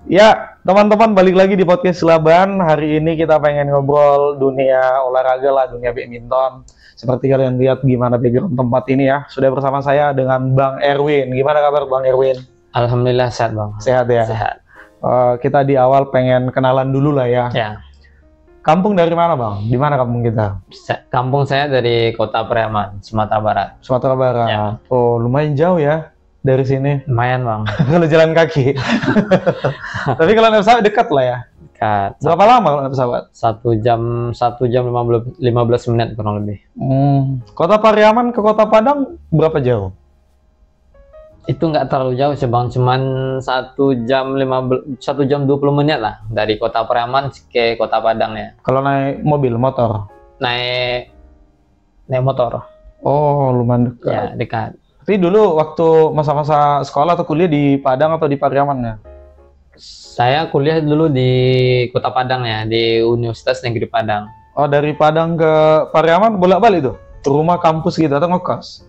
Ya, teman-teman balik lagi di podcast Laban. Hari ini kita pengen ngobrol dunia olahraga lah, dunia badminton. Seperti kalian lihat gimana background tempat ini ya. Sudah bersama saya dengan Bang Erwin. Gimana kabar Bang Erwin? Alhamdulillah sehat bang. Sehat ya? Sehat. Kita di awal pengen kenalan dulu lah ya. Ya. Kampung dari mana Bang? Di mana kampung kita? Kampung saya dari Kota Priaman, Sumatera Barat. Sumatera Barat. Ya. Oh, lumayan jauh ya dari sini. Lumayan bang. Kalau jalan kaki. Tapi kalau naik pesawat dekat lah ya. Dekat. Berapa lama kalau naik pesawat? 1 jam 15 menit kurang lebih. Kota Pariaman ke Kota Padang berapa jauh? Itu nggak terlalu jauh sih bang, cuman 1 jam 20 menit lah dari Kota Priaman ke Kota Padang ya. Kalau naik mobil, motor? Naik motor. Oh, lumayan dekat. Ya dekat. Tapi dulu waktu masa-masa sekolah atau kuliah di Padang atau di Pariaman ya? Saya kuliah dulu di Kota Padang ya, di Universitas Negeri Padang. Oh, dari Padang ke Pariaman bolak-balik tuh? Rumah kampus gitu atau ngekos?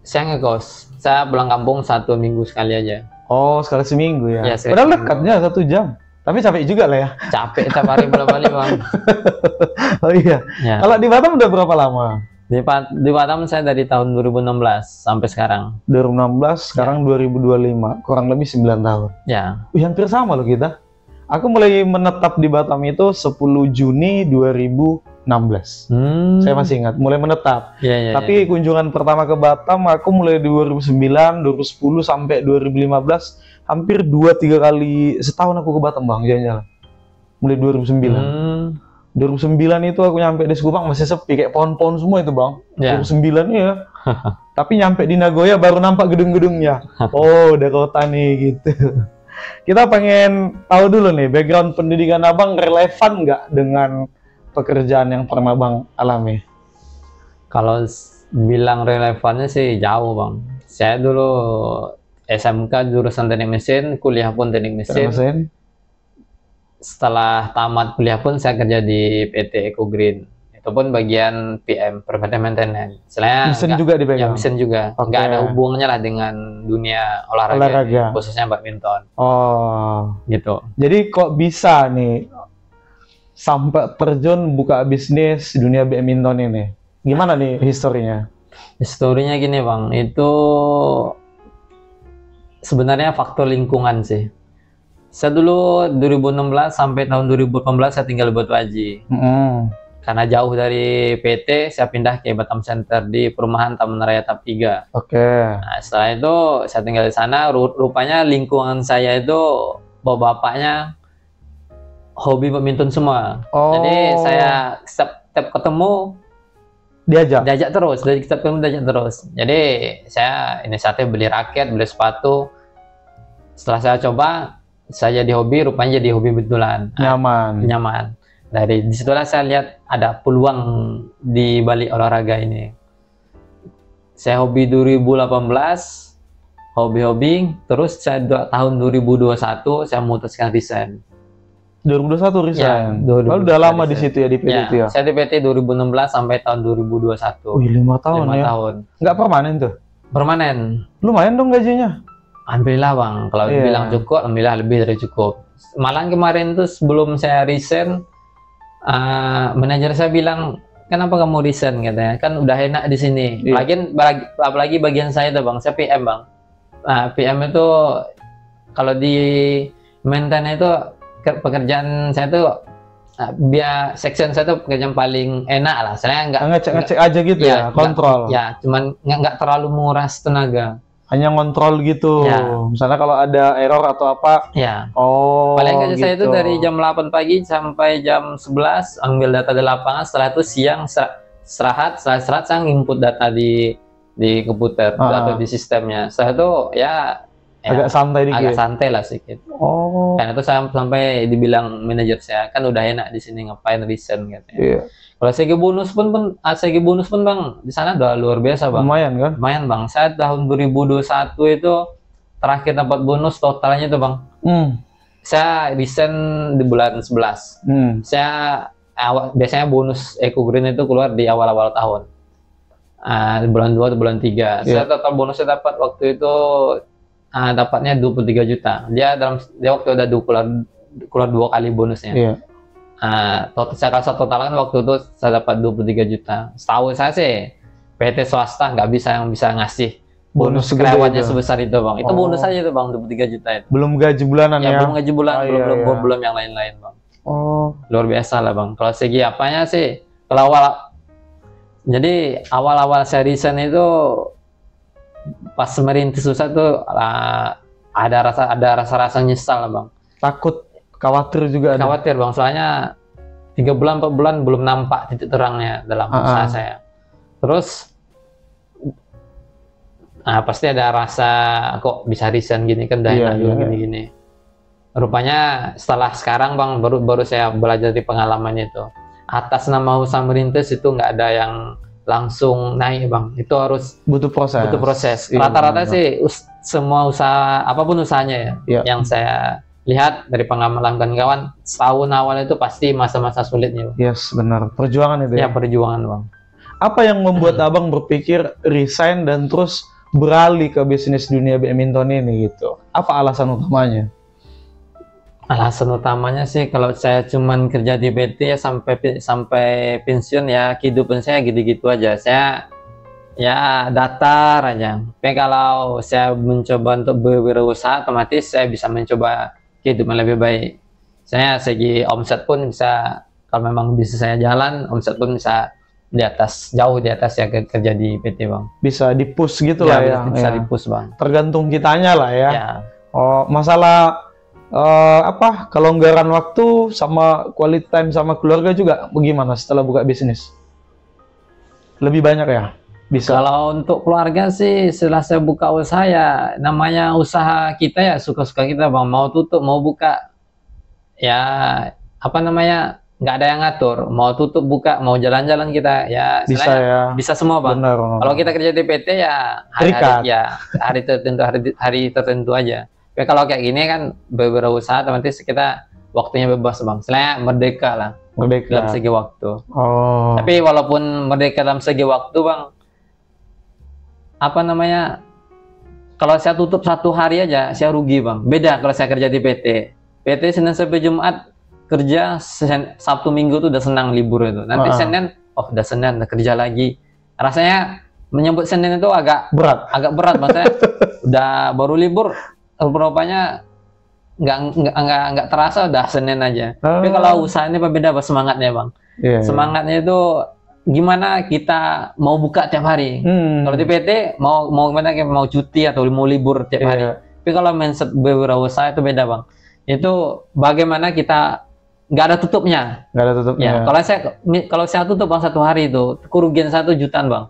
Saya ngekos. Saya pulang kampung 1 minggu sekali aja. Oh, sekali seminggu ya? Ya, sekali Padahal seminggu. dekatnya 1 jam. Tapi capek juga lah ya? Capek tiap hari bolak-balik bang. Oh iya. Ya. Kalau di Batam udah berapa lama? Di Batam saya dari tahun 2016 sampai sekarang. 2016, sekarang 2025. Kurang lebih 9 tahun. Ya. Hampir sama loh kita. Aku mulai menetap di Batam itu 10 Juni 2016. Saya masih ingat, mulai menetap. Ya, Tapi kunjungan pertama ke Batam aku mulai 2009, 2010 sampai 2015, hampir 2-3 kali setahun aku ke Batam Bang, jalan-jalan. Mulai 2009. 2009 itu aku nyampe di Sekupang masih sepi, kayak pohon-pohon semua itu Bang. Ya. 2009 ya. Tapi nyampe di Nagoya baru nampak gedung-gedungnya. Oh, udah kota nih gitu. Kita pengen tahu dulu nih, background pendidikan Abang relevan nggak dengan pekerjaan yang pernah Bang alami? Kalau bilang relevannya sih jauh bang. Saya dulu SMK jurusan teknik mesin, kuliah pun teknik mesin. Mesin? Setelah tamat kuliah pun saya kerja di PT Eco Green. Itu pun bagian PM, Preventive Maintenance. Selain Mesin juga ya dipegang? mesin juga. Oke. Nggak ada hubungannya lah dengan dunia olahraga. Khususnya badminton. Oh, Gitu. jadi kok bisa nih sampai terjun buka bisnis dunia badminton ini? Gimana nih historinya? Historinya gini bang, itu sebenarnya faktor lingkungan sih. Saya dulu 2016 sampai tahun 2018 saya tinggal di Batu Aji. Karena jauh dari PT, saya pindah ke Batam Center di perumahan Taman Raya Tahap 3. Oke. Nah, setelah itu saya tinggal di sana, rupanya lingkungan saya itu bapaknya hobi badminton semua. Oh. Jadi saya setiap ketemu diajak terus, Jadi saya inisiatif beli raket, beli sepatu. Setelah saya coba, saya jadi hobi, rupanya jadi hobi betulan. Nyaman. Dari disitulah saya lihat ada peluang di balik olahraga ini. Saya hobi 2018, hobi, terus saya tahun 2021 saya memutuskan resign. 2021 resign? Ya, Lalu udah lama di situ ya, di PT itu ya? Saya di PT 2016 sampai tahun 2021. Wih, 5 tahun 5 ya? tahun. Nggak permanen tuh? Permanen. Lumayan dong gajinya? Alhamdulillah bang, kalau bilang cukup, alhamdulillah lebih dari cukup. Malah kemarin tuh sebelum saya resign, manajer saya bilang, kenapa kamu resign katanya? Kan udah enak di sini. Apalagi bagian saya tuh bang, saya PM bang. Nah, PM itu kalau di maintenance itu pekerjaan saya tuh biar section saya tuh pekerjaan paling enak lah. Saya nggak ngecek aja gitu ya, kontrol. Cuman nggak terlalu menguras tenaga. Hanya ngontrol gitu. Misalnya kalau ada error atau apa. Oh. Paling kerja gitu. saya itu dari jam 8 pagi sampai jam 11 ambil data di lapangan. Setelah itu siang setelah istirahat saya input data di komputer atau di sistemnya. Setelah itu agak santai dikit. Agak santai lah sedikit. Oh. Karena itu saya sampai dibilang manajer saya, kan udah enak di sini, ngapain resign katanya. Iya. Kalau segi bonus pun bang, di sana udah luar biasa bang. Lumayan kan? Lumayan bang. Saya tahun 2021 itu terakhir dapat bonus totalnya itu bang. Saya resign di bulan 11. Saya biasanya bonus Eco Green itu keluar di awal-awal tahun. Di bulan 2 atau bulan 3. Saya total bonusnya dapat waktu itu dapatnya 23 juta. Dia waktu udah keluar 2 kali bonusnya. Iya. Saya rasa total kan waktu itu saya dapat 23 juta. Setahu saya sih PT swasta nggak bisa ngasih bonus karyawannya sebesar itu, Bang. Itu bonus aja itu, Bang, 23 juta itu. Belum gaji bulanan ya? Belum gaji bulan, belum yang lain-lain, Bang. Luar biasa lah, Bang. Kalau segi apanya sih, jadi awal-awal saya resign itu pas merintis susah tuh ada rasa nyesal, Bang. Takut, khawatir juga ada. Khawatir, Bang, soalnya 3 bulan 4 bulan belum nampak titik terangnya dalam usaha saya. Terus pasti ada rasa kok bisa resign gini kan, gini. Rupanya setelah sekarang, Bang, baru saya belajar di pengalaman itu. Atas nama usaha merintis itu nggak ada yang langsung naik, Bang. Itu harus butuh proses. Rata-rata sih semua usaha, apapun usahanya ya, yang saya lihat dari pengalaman kawan-kawan, setahun awal itu pasti masa-masa sulitnya. Yes, benar. Perjuangan itu ya? Ya, perjuangan, Bang. Apa yang membuat Abang berpikir resign dan terus beralih ke bisnis dunia badminton ini gitu? Apa alasan utamanya? Alasan utamanya sih kalau saya cuman kerja di PT ya sampai pensiun ya, kehidupan saya gitu-gitu aja. Saya ya datar aja. Tapi kalau saya mencoba untuk berwirausaha, otomatis saya bisa mencoba kehidupan lebih baik. Saya segi omset pun bisa, kalau memang bisnis saya jalan, omset pun bisa jauh di atas ya kerja di PT, Bang. Bisa di-push gitu lah ya. Bisa di-push, Bang. Tergantung kitanya lah ya. Ya. Masalah kelonggaran waktu sama quality time sama keluarga juga bagaimana setelah buka bisnis? Lebih banyak ya? Bisa. Kalau untuk keluarga sih setelah saya buka usaha ya, namanya usaha kita ya suka-suka kita, Bang. Mau tutup, mau buka, ya nggak ada yang ngatur. Mau tutup, buka, mau jalan-jalan kita ya bisa ya. Bisa semua, Bang. Benar. Kalau kita kerja di PT ya hari tertentu aja. Tapi kalau kayak gini kan beberapa usaha, otomatis kita waktunya bebas, Bang. Istilahnya merdeka lah. Merdeka dalam segi waktu. Tapi walaupun merdeka dalam segi waktu, Bang, kalau saya tutup 1 hari aja saya rugi, Bang. Beda kalau saya kerja di PT. PT Senin sampai Jumat kerja, Sabtu Minggu tuh udah senang libur itu. Nanti Senin, udah Senin, udah kerja lagi. Rasanya menyambut Senin itu agak berat, maksudnya udah baru libur, rupanya nggak terasa udah Senin aja. Tapi kalau usaha ini berbeda, semangatnya, Bang. Semangatnya itu gimana kita mau buka tiap hari. Kalau di PT mau gimana, mau cuti atau mau libur tiap hari. Tapi kalau mindset berwirausaha itu beda, Bang. Itu bagaimana kita nggak ada tutupnya. Ya, kalau saya tutup, Bang, 1 hari itu kerugian 1 jutaan, Bang.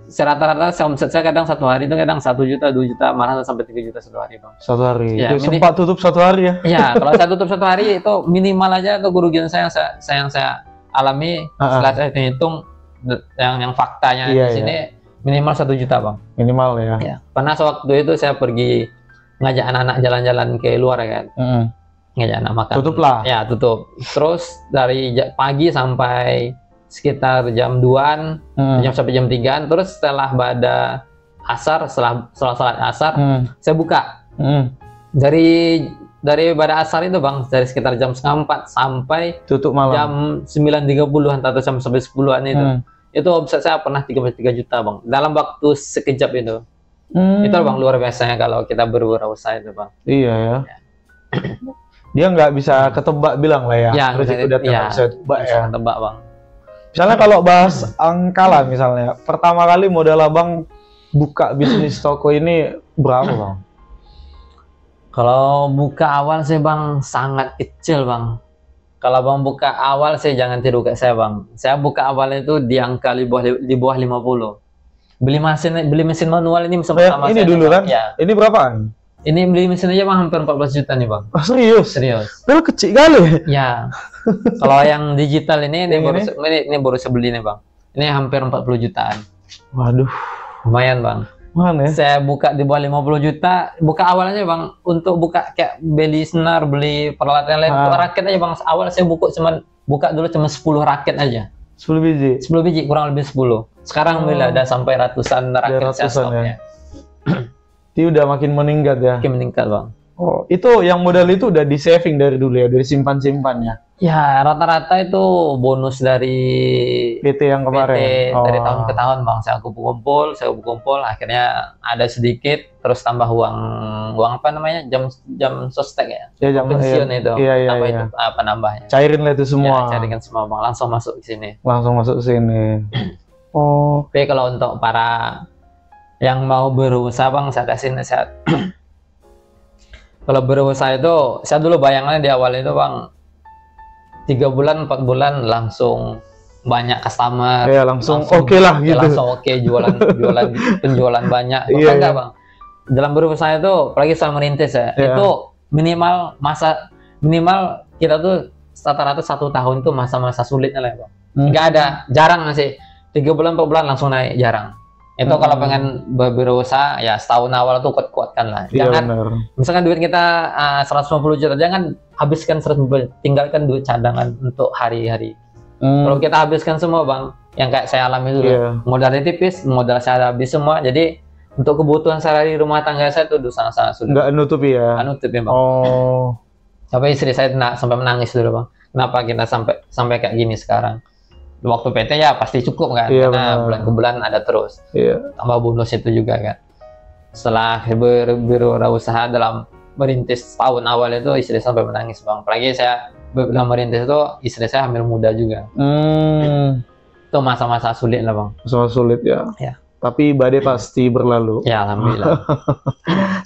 Rata-rata omset saya kadang 1 hari itu kadang 1 juta, 2 juta, malah sampai 3 juta 1 hari, Bang. 1 hari. Ya, sempat tutup 1 hari ya? Ya, kalau saya tutup 1 hari itu minimal aja itu kerugian saya yang saya alami. Setelah saya hitung yang faktanya di sini minimal 1 juta, Bang. Minimal ya. Ya. Karena sewaktu itu saya pergi ngajak anak-anak jalan-jalan ke luar kan. Ngajak anak makan. Tutup lah. Ya, tutup. Terus dari pagi sampai sekitar jam 2-an, sampai jam 3-an. Terus setelah pada asar, setelah salat asar, saya buka. Dari pada asar itu, Bang, dari sekitar jam 3:30 sampai tutup malam. Jam 9.30-an atau sampai 10-an itu. Itu omset saya pernah 3 juta, Bang. Dalam waktu sekejap itu. Itu, Bang, luar biasanya kalau kita berwirausaha itu, Bang. Iya ya. Dia nggak bisa ketebak bilang lah ya. Rezeki udah bisa ketebak, Bang. Misalnya kalau bahas angka lah, misalnya pertama kali modal Abang buka bisnis toko ini berapa, Bang? Kalau buka awal sih, Bang, sangat kecil, Bang. Kalau Bang buka awal sih jangan tiru kayak saya, Bang. Saya buka awal itu di angka di bawah 50. Beli mesin manual ini sama ini dulu, Bang, kan? Ya. Ini berapaan? Ini beli mesin aja, Bang, hampir 14 juta nih, Bang. Serius? Serius. Padahal kecil kali. Ya. Kalau yang digital ini baru saya beli nih, Bang. Ini hampir 40 jutaan. Waduh. Lumayan, Bang. Mana ya? Saya buka di bawah 50 juta. Buka awalnya, Bang, untuk buka kayak beli senar, beli peralatan lain, raket aja, Bang. Awal saya buka dulu cuma 10 raket aja. 10 biji? 10 biji, kurang lebih 10. Sekarang udah sampai ratusan raket saya stoknya. Dia udah makin meningkat ya. Makin meningkat bang. Oh, itu yang modal itu udah di saving dari dulu ya, dari simpan-simpannya. Ya rata-rata itu bonus dari PT yang kemarin. Dari tahun ke tahun bang. Saya kumpul, akhirnya ada sedikit, terus tambah uang apa namanya, jam sostek ya, jam pensiun itu. Iya. Itu apa nambahnya? Cairin lah itu semua. Ya, cairin semua bang, langsung masuk ke sini. Oh. Tapi kalau untuk para yang mau berusaha bang, saya kasih nasihat. Kalau berusaha itu, saya dulu bayangannya di awal itu bang, 3 bulan 4 bulan langsung banyak customer. Ya langsung oke lah gitu. Langsung oke, penjualan banyak. Enggak bang. Dalam berusaha itu, apalagi saya merintis ya, itu minimal kita tuh rata-rata 1 tahun itu masa-masa sulitnya lah ya bang. Nggak ada, jarang masih 3 bulan 4 bulan langsung naik, jarang. Itu kalau pengen berusaha ya setahun awal tuh kuat-kuatkan lah. Jangan misalkan duit kita 150 juta, jangan habiskan 150 juta, tinggalkan duit cadangan untuk hari-hari. Kalau kita habiskan semua bang, yang kayak saya alami dulu, modalnya tipis, modal saya habis semua, jadi untuk kebutuhan sehari rumah tangga saya tuh sangat-sangat sulit. Nggak nutupi ya? Nggak nutupi bang. Oh. Sampai istri saya sampai menangis dulu bang. Kenapa kita sampai kayak gini sekarang? Waktu PT ya pasti cukup kan, karena bulan ke bulan ada terus. Tambah bonus itu juga kan. Setelah berusaha dalam merintis tahun awal itu, istri saya sampai menangis bang. Apalagi saya dalam merintis itu, istri saya hamil muda juga. Itu masa-masa sulit lah bang. Masa sulit ya. Tapi badai pasti berlalu. Ya alhamdulillah.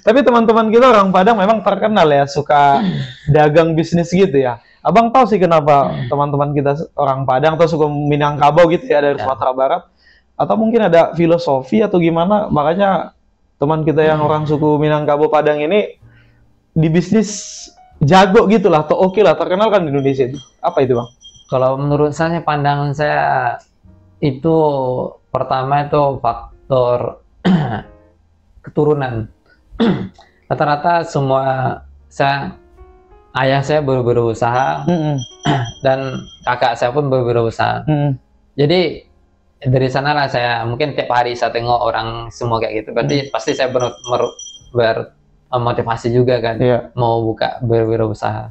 Tapi teman-teman kita orang Padang memang terkenal ya, suka dagang bisnis gitu ya. Abang tahu sih kenapa teman-teman kita orang Padang atau suka Minangkabau gitu ya, dari Sumatera Barat, atau mungkin ada filosofi atau gimana, makanya teman kita yang orang suku Minangkabau Padang ini di bisnis jago gitu lah, atau oke lah, terkenal kan di Indonesia itu. Apa itu bang? Kalau menurut saya, pandangan saya itu pertama itu faktor keturunan. Rata-rata semua ayah saya berusaha dan kakak saya pun berusaha. Jadi dari sanalah saya mungkin tiap hari saya tengok orang semua kayak gitu. Berarti pasti saya bermotivasi juga kan, mau buka berusaha.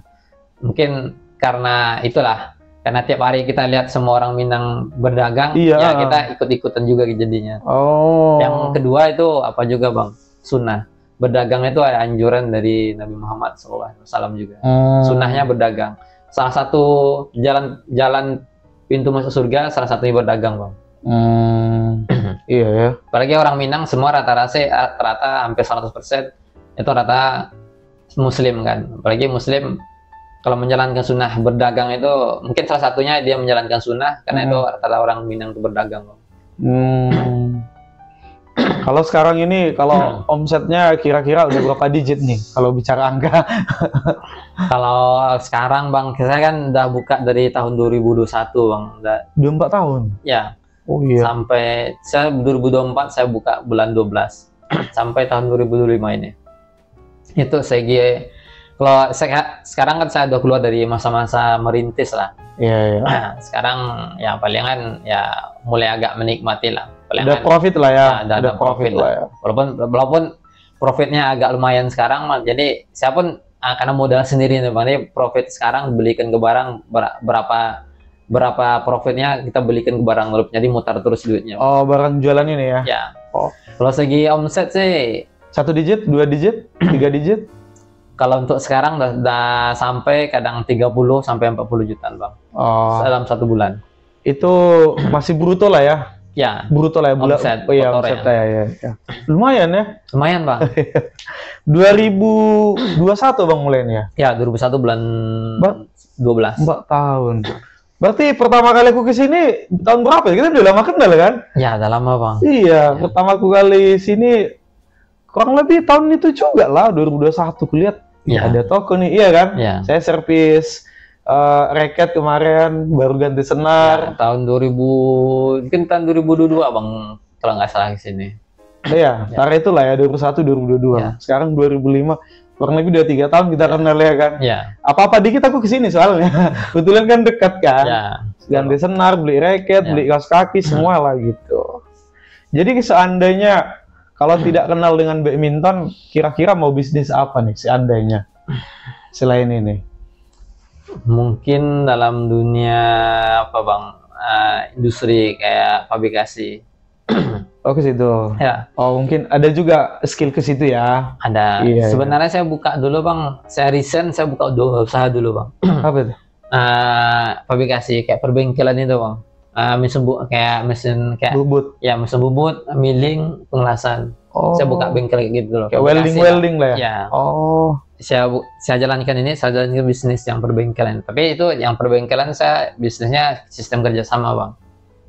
Mungkin karena itulah, karena tiap hari kita lihat semua orang Minang berdagang, ya kita ikut-ikutan juga jadinya. Yang kedua itu apa juga bang, sunnah. Berdagang itu ada anjuran dari Nabi Muhammad SAW juga. Sunnahnya berdagang. Salah satu jalan pintu masuk surga, salah satunya berdagang bang. Iya ya. Apalagi orang Minang semua rata-rata hampir 100% itu rata Muslim kan. Apalagi Muslim kalau menjalankan sunnah berdagang itu, mungkin salah satunya dia menjalankan sunnah, karena itu rata-rata orang Minang itu berdagang bang. Kalau sekarang ini, kalau omsetnya kira-kira udah berapa digit nih kalau bicara angka? Kalau sekarang bang, saya kan udah buka dari tahun 2021 bang. Udah 24 tahun? Ya. Oh iya. Sampai saya 2024 saya buka bulan 12 sampai tahun 2025 ini. Itu segi, kalau sekarang kan saya udah keluar dari masa-masa merintis lah. Iya. Nah, sekarang ya palingan ya mulai agak menikmati lah. Udah profit lah ya. Udah profit lah ya. Walaupun profitnya agak lumayan sekarang, jadi saya pun karena modal sendiri nih bang, ini profit sekarang belikan ke barang berapa profitnya kita belikan ke barang, jadi mutar terus duitnya. Oh, barang jualan ini ya? Ya. Kalau segi omset sih 1 digit, 2 digit, 3 digit? Kalau untuk sekarang udah sampai kadang 30 sampai 40 jutaan bang. Dalam 1 bulan. Itu masih bruto lah ya? Ya, bruto lah ya, omset, omset ya. Lumayan ya? Lumayan bang. 2021 bang mulainya? Ya, 2021 bulan 12. 4 tahun. Berarti pertama kali aku kesini tahun berapa? Kita udah lama kenal kan? Ya, udah lama bang. Iya, pertama aku kali sini kurang lebih tahun itu juga lah, 2021 kulihat. Ada toko nih, iya kan? Saya servis raket kemarin, baru ganti senar. Tahun 2000, mungkin tahun 2022 bang, kalau nggak salah di sini. Iya, tar itulah ya, 2021, 2022. Sekarang 2005, kurang lebih udah 3 tahun kita kenal ya kan. Apa-apa dikit aku kesini soalnya. Kebetulan kan dekat kan. Ganti senar, beli raket, beli kaos kaki, semua lah gitu. Jadi seandainya Kalau tidak kenal dengan badminton, kira-kira mau bisnis apa nih seandainya selain ini? Mungkin dalam dunia apa bang, industri kayak fabrikasi. Oh ke situ. Ya. Oh mungkin ada juga skill ke situ ya. Ada. Iya, Sebenarnya saya buka dulu bang, saya resign, saya buka usaha dulu bang. Apa itu? Fabrikasi kayak perbengkelan itu bang. Mesin kayak bubut. Ya mesin bubut, milling, pengelasan. Oh. Saya buka bengkel kayak gitu loh. Kayak welding lah ya. Ya. Oh. Saya jalankan bisnis yang perbengkelan. Tapi itu yang perbengkelan saya bisnisnya sistem kerjasama bang.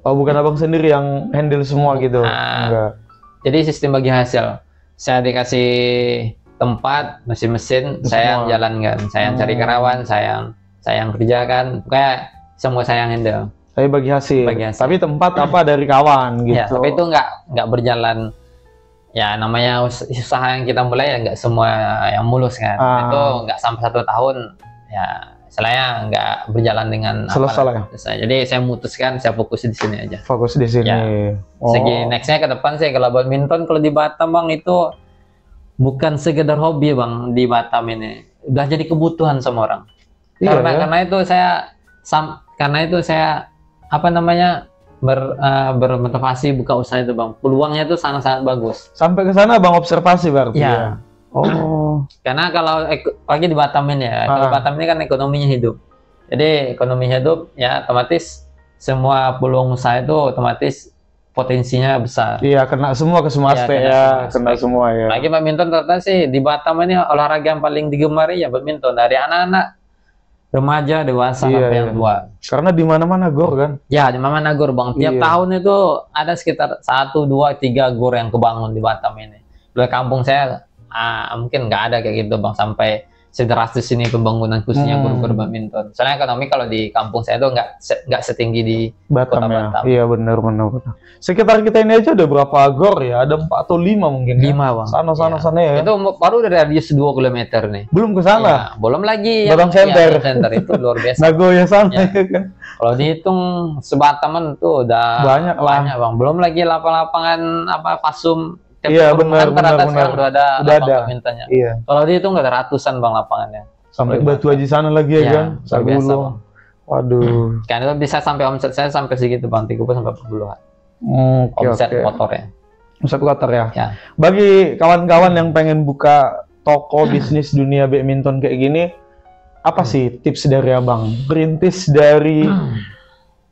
Oh bukan abang sendiri yang handle semua gitu? Enggak. Jadi sistem bagi hasil. Saya dikasih tempat, mesin-mesin, saya yang jalankan. Saya yang cari karyawan, saya yang kerjakan. Kayak semua saya yang handle. Tapi bagi hasil. Tapi tempat apa dari kawan gitu. Ya, tapi itu nggak berjalan. Ya namanya usaha yang kita mulai ya nggak semua yang mulus kan. Itu nggak sampai 1 tahun. Ya istilahnya nggak berjalan dengan selesai. Jadi saya memutuskan saya fokus di sini aja. Fokus di sini. Ya. Segi nextnya ke depan sih kalau badminton kalau di Batam bang itu bukan sekedar hobi bang di Batam ini. Udah jadi kebutuhan sama orang. Karena itu saya apa namanya bermotivasi buka usaha itu bang. Peluangnya itu sangat-sangat bagus. Sampai ke sana bang observasi berarti ya. Oh. Karena kalau lagi di Batam ini ya, kalau Batam ini kan ekonominya hidup. Jadi ekonomi hidup ya otomatis semua peluang usaha itu otomatis potensinya besar. Iya, kena semua ke semua aspek ya, kena semua ya. Lagi badminton ternyata sih di Batam ini olahraga yang paling digemari ya badminton dari anak-anak remaja, dewasa sampai yang tua. Karena di mana-mana gor kan? Ya, di mana-mana gor bang. Tiap tahun itu ada sekitar 1, 2, 3 gor yang kebangun di Batam ini. Di kampung saya mungkin nggak ada kayak gitu bang, sampai sedrastis ini pembangunan khususnya gor-gor badminton. Soalnya ekonomi kalau di kampung saya itu nggak setinggi di Batam, kota ya? Batam. Iya benar. Sekitar kita ini aja ada berapa gor ya? Ada 4 atau 5 mungkin. 5 bang. Sana ya. Itu baru dari radius 2 km nih. Belum ke sana. Ya, belum lagi. Batam Center. Center itu luar biasa. Nagoya sana ya kan. Kalau dihitung sebataman tuh udah banyak bang. Belum lagi lapangan Fasum. Iya benar. Udah ada badmintonnya. Iya. Kalau dihitung udah ratusan bang lapangannya. Sampai Batu Haji sana lagi ya kan. Biasa bang. Waduh. Kan itu bisa sampai omset saya sampai segitu bang, 30 sampai 40-an. Omset kotornya. Omset kotor ya. Ya. Bagi kawan-kawan yang pengen buka toko bisnis dunia badminton kayak gini, apa sih tips dari abang? Perintis dari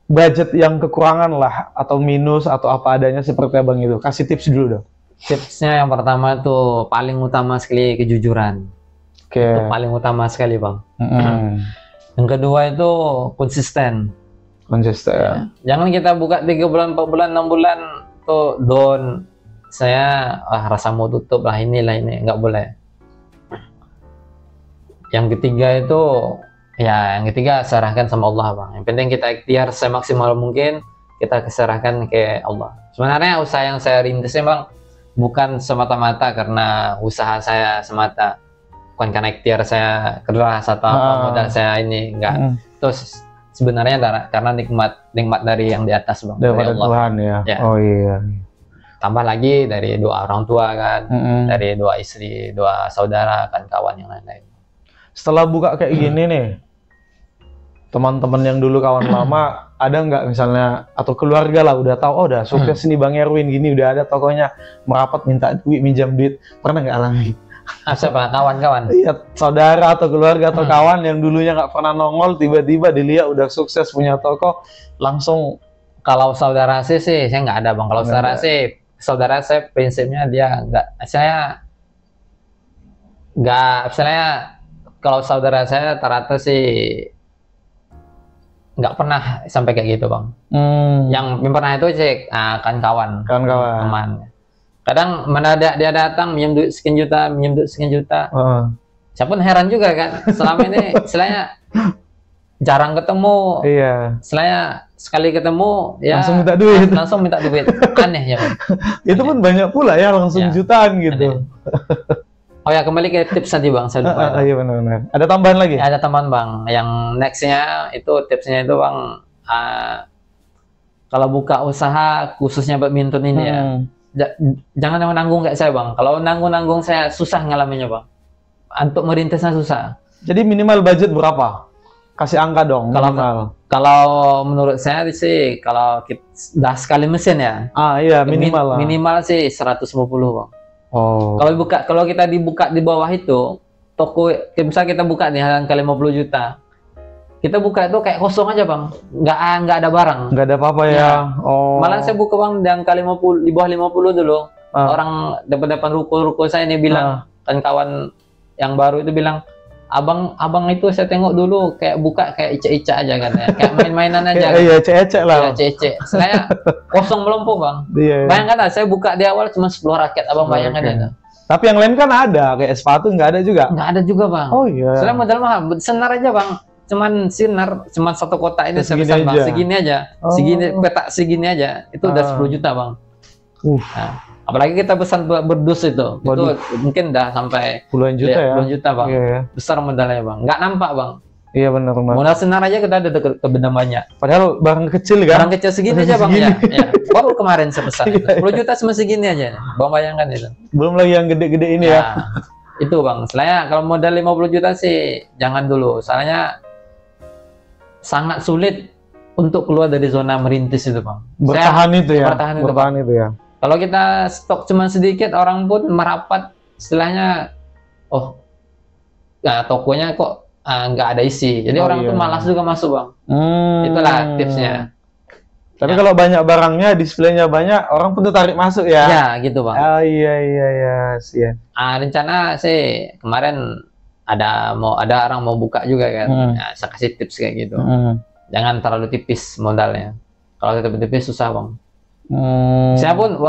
budget yang kekurangan lah, atau minus atau apa adanya seperti abang itu. Kasih tips dulu dong. Tipsnya yang pertama tuh paling utama sekali kejujuran. Itu paling utama sekali bang. Yang kedua itu konsisten. Ya. Jangan kita buka 3 bulan, 4 bulan, 6 bulan tuh down. Saya rasa mau tutup lah ini, nggak boleh. Yang ketiga itu serahkan sama Allah bang. Yang penting kita ikhtiar semaksimal mungkin, kita serahkan ke Allah. Sebenarnya usaha yang saya rintisnya bang bukan semata-mata karena usaha saya semata, bukan karena ikhtiar saya keras atau modal saya ini, enggak. Terus sebenarnya karena nikmat dari yang di atas bang, dari Allah. Tuhan ya. Oh iya. Tambah lagi dari doa orang tua kan, dari doa istri, doa saudara kan, kawan yang lain-lain. Setelah buka kayak gini nih, teman-teman yang dulu kawan lama ada nggak misalnya, atau keluarga lah udah tahu, udah sukses nih Bang Erwin gini, udah ada tokonya, merapat minta duit, minjam duit, pernah nggak alami? Siapa? Kawan-kawan? Iya, saudara atau keluarga atau kawan yang dulunya nggak pernah nongol, tiba-tiba dilihat udah sukses punya toko, langsung. Kalau saudara saya nggak ada bang. Kalau saudara saya prinsipnya dia kalau saudara saya rata-rata sih nggak pernah sampai kayak gitu bang. Yang pernah itu sih kan kawan, teman. Kadang mendadak dia datang minjem duit sekian juta. Saya pun heran juga kan, selama ini istilahnya jarang ketemu. Iya. Istilahnya sekali ketemu ya langsung minta duit. Aneh ya bang. Itu pun banyak pula ya, langsung jutaan gitu. Oh ya, kembali ke tips tadi bang, saya lupa. Iya benar. Ada tambahan lagi? Ada tambahan bang. Yang nextnya itu tipsnya itu bang, kalau buka usaha khususnya badminton ini ya, jangan yang menanggung kayak saya bang. Kalau nanggung saya susah ngalaminnya bang. Untuk merintisnya susah. Jadi minimal budget berapa? Kasih angka dong. Kalau menurut saya sih, kalau kita dah sekali mesin ya. Iya minimal lah. Minimal sih 150 bang. Oh. Kalau kita dibuka di bawah itu, toko misal kita buka nih angka 50 juta. Kita buka itu kayak kosong aja bang, nggak ada barang. Nggak ada apa-apa ya. Oh. Malah saya buka bang di angka 50, di bawah 50 dulu. Orang depan ruko saya ini bilang, kan kawan yang baru itu bilang, abang itu saya tengok dulu kayak buka kayak icek-icek aja kan ya, kayak main-mainan aja. Iya, icek-icek lah. Iya, icek-icek. Saya kosong melompo bang. Iya. Bayangkan lah, saya buka di awal cuma 10 raket, abang bayangkan aja. Tapi yang lain kan ada, kayak sepatu nggak ada juga? Nggak ada juga bang. Oh iya. Soalnya modal mahal, senar aja bang. Cuman satu kotak ini saya pesan bang, segini aja. Segini, petak segini aja, itu udah 10 juta bang. Nah, apalagi kita pesan berdus itu mungkin udah sampai puluhan juta ya. Puluhan juta bang. Iya. Besar modalnya bang, nggak nampak bang. Iya benar. Modal senar aja kita ada ke benda banyak. Padahal barang kecil kan? Barang kecil segini aja bang ya. Baru kemarin saya pesan 10 juta cuma segini aja. Bang bayangkan itu. Belum lagi yang gede-gede ini ya. Itu bang. Soalnya kalau modal 50 juta sih jangan dulu. Soalnya sangat sulit untuk keluar dari zona merintis itu bang. Bertahan itu ya. Bertahan itu ya. Kalau kita stok cuma sedikit, orang pun merapat istilahnya, tokonya kok nggak ada isi. Jadi orang tuh malas juga masuk bang. Itulah tipsnya. Tapi kalau banyak barangnya, displaynya banyak, orang pun tertarik masuk ya. Ya gitu bang. Iya. Rencana sih kemarin ada orang mau buka juga kan. Saya kasih tips kayak gitu. Jangan terlalu tipis modalnya. Kalau terlalu tipis susah bang. Saya pun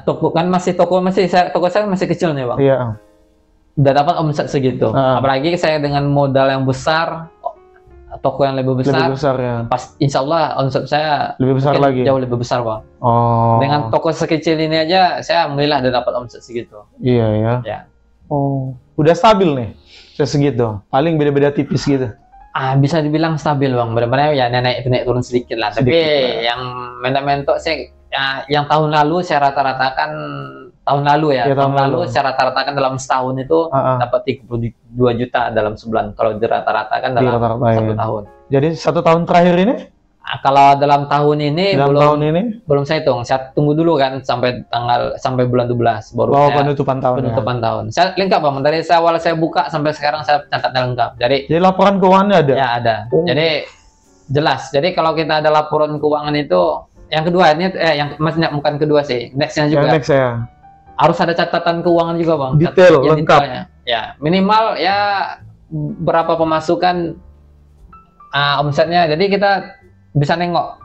toko saya masih kecil nih bang. Iya. Udah dapat omset segitu. Apalagi saya dengan modal yang besar, toko yang lebih besar ya. Pas insya Allah omset saya lebih besar lagi. Jauh lebih besar bang. Dengan toko sekecil ini aja saya alhamdulillah udah dapat omset segitu. Iya ya. Udah stabil nih segitu. Paling beda-beda tipis gitu. Bisa dibilang stabil bang, benar-benar ya naik turun sedikit lah. Tapi yang mentok sih yang tahun lalu saya rata-ratakan tahun lalu saya rata-ratakan dalam setahun itu dapat 32 juta dalam sebulan. Kalau dirata-ratakan dalam satu tahun. Jadi 1 tahun terakhir ini? Kalau dalam tahun ini belum saya hitung. Saya tunggu dulu kan sampai bulan 12 baru penutupan tahun. Saya lengkap bang, dari awal saya buka sampai sekarang saya catatnya lengkap. Jadi laporan keuangannya ada? Ya ada. Jadi jelas. Jadi kalau kita ada laporan keuangan itu yang kedua ini bukan kedua sih. Nextnya juga. Harus ada catatan keuangan juga bang. Detail lengkap. Ya minimal ya berapa pemasukan omsetnya. Jadi kita bisa nengok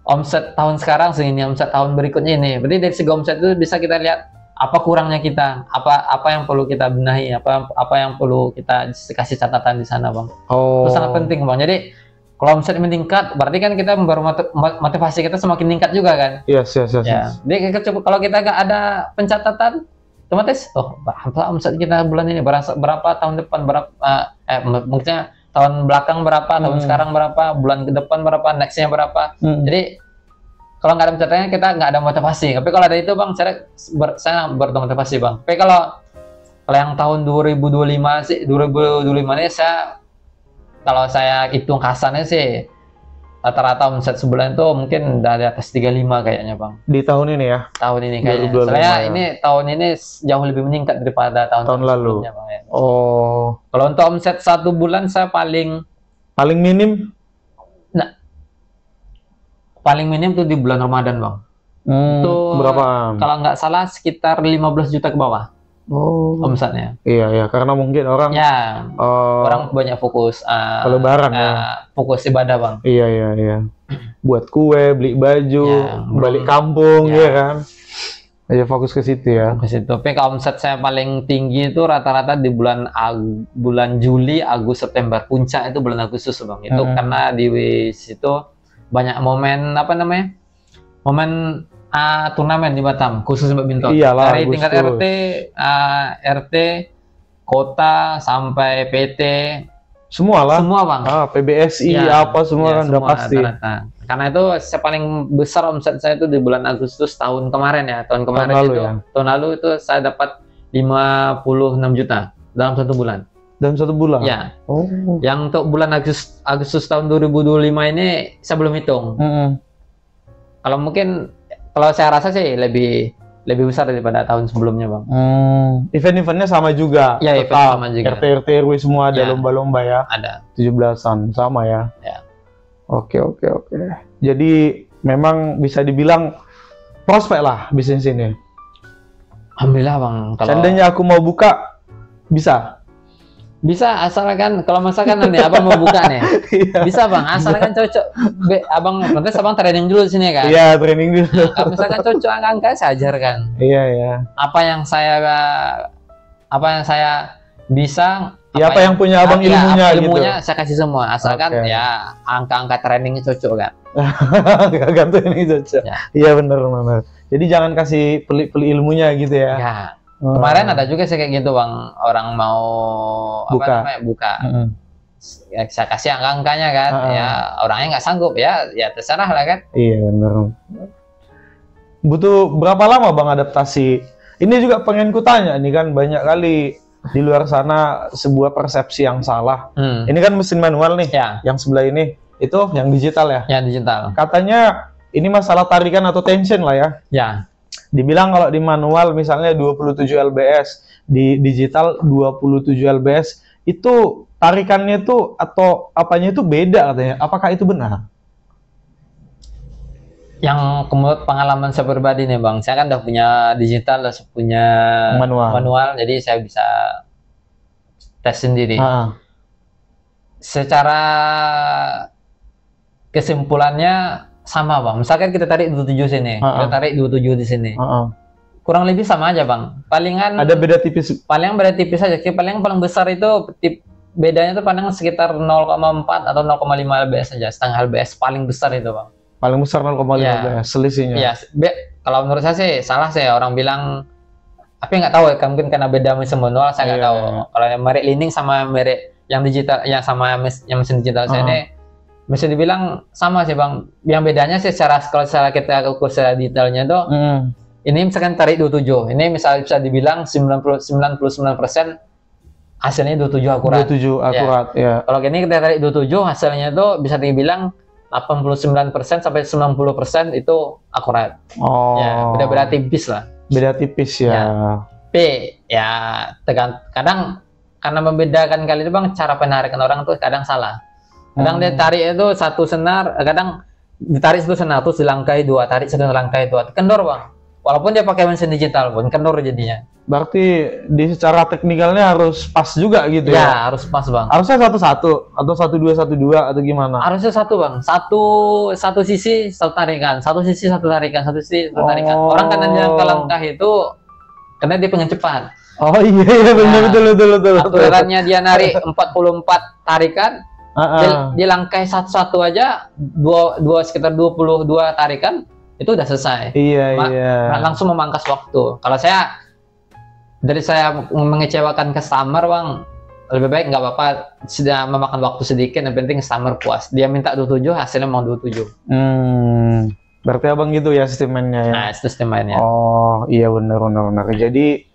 omset tahun sekarang segini, omset tahun berikutnya ini. Berarti dari segi omset itu bisa kita lihat apa kurangnya kita, apa yang perlu kita benahi, apa yang perlu kita kasih catatan di sana bang. Itu sangat penting bang. Jadi kalau omset meningkat, berarti kan kita motivasi kita semakin meningkat juga kan. Yes. Ya. Jadi kalau kita nggak ada pencatatan, otomatis berapa omset kita bulan ini, berapa tahun depan, maksudnya tahun belakang berapa, tahun sekarang berapa, bulan ke depan berapa, nextnya berapa. Jadi kalau nggak ada pencatatannya kita nggak ada motivasi. Tapi kalau ada itu bang, saya bermotivasi bang. Tapi kalau yang tahun 2025 ini kalau saya hitung kasarnya sih rata-rata omset sebulan itu mungkin udah di atas 35 kayaknya bang. Di tahun ini ya? Tahun ini kayaknya. Soalnya tahun ini jauh lebih meningkat daripada tahun lalu. Bang, ya. Kalau untuk omset 1 bulan saya paling minim? Nah, paling minim tuh di bulan Ramadan bang. Itu berapa? Kalau nggak salah sekitar 15 juta ke bawah. Omsetnya. Iya, karena mungkin orang orang banyak fokus lebaran fokus ibadah bang. Iya. Buat kue, beli baju, balik kampung ya kan. Aja fokus ke situ ya. Ke situ. Tapi kalau omset saya paling tinggi itu rata-rata di bulan Juli, Agustus, September. Puncak itu bulan Agustus bang. Itu karena di situ banyak momen momen turnamen di Batam khusus badminton. Dari tingkat RT, kota sampai PT Semua lah. Semua bang. PBSI apa semua kan udah pasti. Rata-rata. Karena itu saya paling besar omset saya itu di bulan Agustus tahun kemarin ya. Tahun lalu itu saya dapat 56 juta dalam 1 bulan. Dalam 1 bulan? Ya. Oh. Yang untuk bulan Agustus tahun 2025 ini saya belum hitung. Kalau mungkin, kalau saya rasa sih lebih besar daripada tahun sebelumnya bang. Event-eventnya sama juga? Ya, event sama juga. RT RW semua ada lomba-lomba ya? Ada. 17-an sama ya? Ya. Oke. Jadi memang bisa dibilang prospek lah bisnis ini. Alhamdulillah bang. Seandainya aku mau buka, bisa? Bisa, asalkan kalau misalkan nih abang mau buka nih, bisa bang, asalkan cocok. Nanti abang training dulu di sini kan? Iya, training dulu. Nah, kalau misalkan cocok angka saya ajarkan. Iya. Apa yang saya bisa. Apa yang punya abang ilmunya gitu. Saya kasih semua, asalkan ya angka-angka trainingnya cocok kan. Gantung ini cocok. Iya benar. Jadi jangan kasih pelik-pelik ilmunya gitu ya. Ya. Kemarin ada juga sih kayak gitu bang, orang mau buka. Ya, saya kasih angka-angkanya kan, ya orangnya nggak sanggup ya terserah lah kan. Iya benar. Butuh berapa lama bang adaptasi? Ini juga pengen kutanya nih kan, banyak kali di luar sana sebuah persepsi yang salah. Ini kan mesin manual nih, yang sebelah ini itu yang digital ya? Yang digital. Katanya ini masalah tarikan atau tension lah ya? Ya. Dibilang kalau di manual misalnya 27 lbs, di digital 27 lbs, itu tarikannya itu atau apanya itu beda katanya. Apakah itu benar? Yang menurut pengalaman saya pribadi nih bang, saya kan udah punya digital, udah punya manual, jadi saya bisa tes sendiri. Secara kesimpulannya sama bang, misalkan kita tarik 27 sini, kita tarik 27 di sini, kurang lebih sama aja bang. Palingan ada beda tipis. Paling beda tipis aja. Paling besar itu bedanya tuh paling sekitar 0,4 atau 0,5 lbs saja, setengah lbs paling besar itu bang. Paling besar 0,5 lbs selisihnya. Iya. Kalau menurut saya sih salah sih, orang bilang, tapi nggak tahu ya, mungkin karena beda mesin manual saya nggak tahu. Kalau yang merek Li-Ning sama merek yang digital, yang sama yang mesin digital saya ini bisa dibilang sama sih bang. Yang bedanya sih kalau kita ukur secara detailnya tuh, ini misalkan tarik 27, ini misalnya bisa dibilang 99% hasilnya 27 akurat. 27 akurat, ya. Kalau gini kita tarik 27, hasilnya tuh bisa dibilang 89% sampai 90% itu akurat. Ya, beda-beda tipis lah. Beda tipis ya. Tapi ya kadang karena membedakan kali itu bang, cara penarikan orang tuh kadang salah. Kadang dia tarik itu satu senar, kadang ditarik satu senar terus dilangkai 2, tarik satu langkai 2, kendor bang. Walaupun dia pakai mesin digital pun kendor jadinya. Berarti di secara teknikalnya harus pas juga gitu ya? Ya harus pas bang. Harusnya satu-satu atau 1-2-1-2 atau gimana? Harusnya satu bang. Satu sisi satu tarikan, satu sisi satu tarikan, satu sisi satu tarikan. Orang kan yang langkah itu karena dia pengen cepat. Oh iya benar, betul. Aturannya dia narik 44 tarikan, dia langkai satu-satu aja, sekitar 22 tarikan itu udah selesai. Iya. Langsung memangkas waktu. Kalau saya mengecewakan customer bang, lebih baik nggak apa-apa, sudah memakan waktu sedikit, yang penting customer puas. Dia minta 27, hasilnya mau 27. Berarti abang gitu ya sistemnya ya? Nah, sistemnya. Oh iya benar. Jadi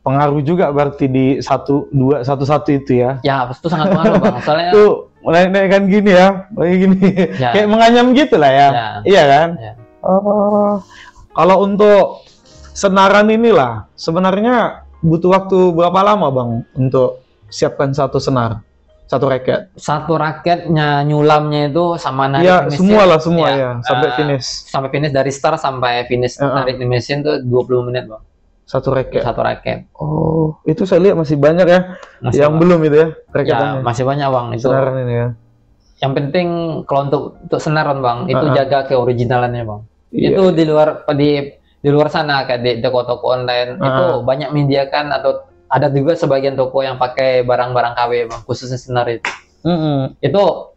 pengaruh juga berarti di 1-2-1-1 itu ya? Ya itu sangat pengaruh bang. Soalnya tuh naik kan gini ya, gini. Ya. Kayak menganyam gitu lah ya? Iya kan? Ya. Kalau untuk senaran inilah sebenarnya butuh waktu berapa lama bang untuk siapkan satu senar, satu raket? Satu raketnya nyulamnya itu sama narik mesin. Semua ya, sampai finish. Sampai finish dari start sampai finish narik mesin tuh 20 menit bang. Satu raket. Oh, itu saya lihat masih banyak ya yang belum itu ya raketannya. Ya, masih banyak bang itu. Senaran ini ya. Yang penting kalau untuk senaran bang, itu jaga keoriginalannya bang. Iya. Itu di luar sana kayak di toko-toko online itu banyak menyediakan, atau ada juga sebagian toko yang pakai barang-barang KW bang, khususnya senar itu. Itu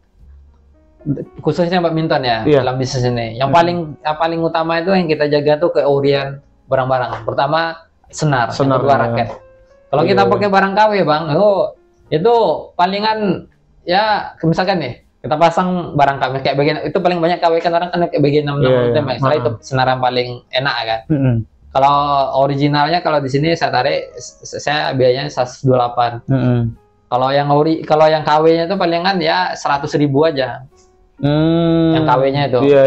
khususnya badminton ya dalam bisnis ini. Yang paling utama itu yang kita jaga tuh keorian barang-barang. Pertama senar, yang kedua raket. Kalau kita pakai barang KW bang, itu palingan ya misalkan nih kita pasang barang KW kayak bagian itu paling banyak KW kan orang kan kayak bagian 6 setelah itu senar yang paling enak kan. Kalau originalnya kalau di sini saya tarik saya biayanya 128. Kalau yang KW-nya itu palingan ya 100.000 aja. Yang KW-nya itu. Iya.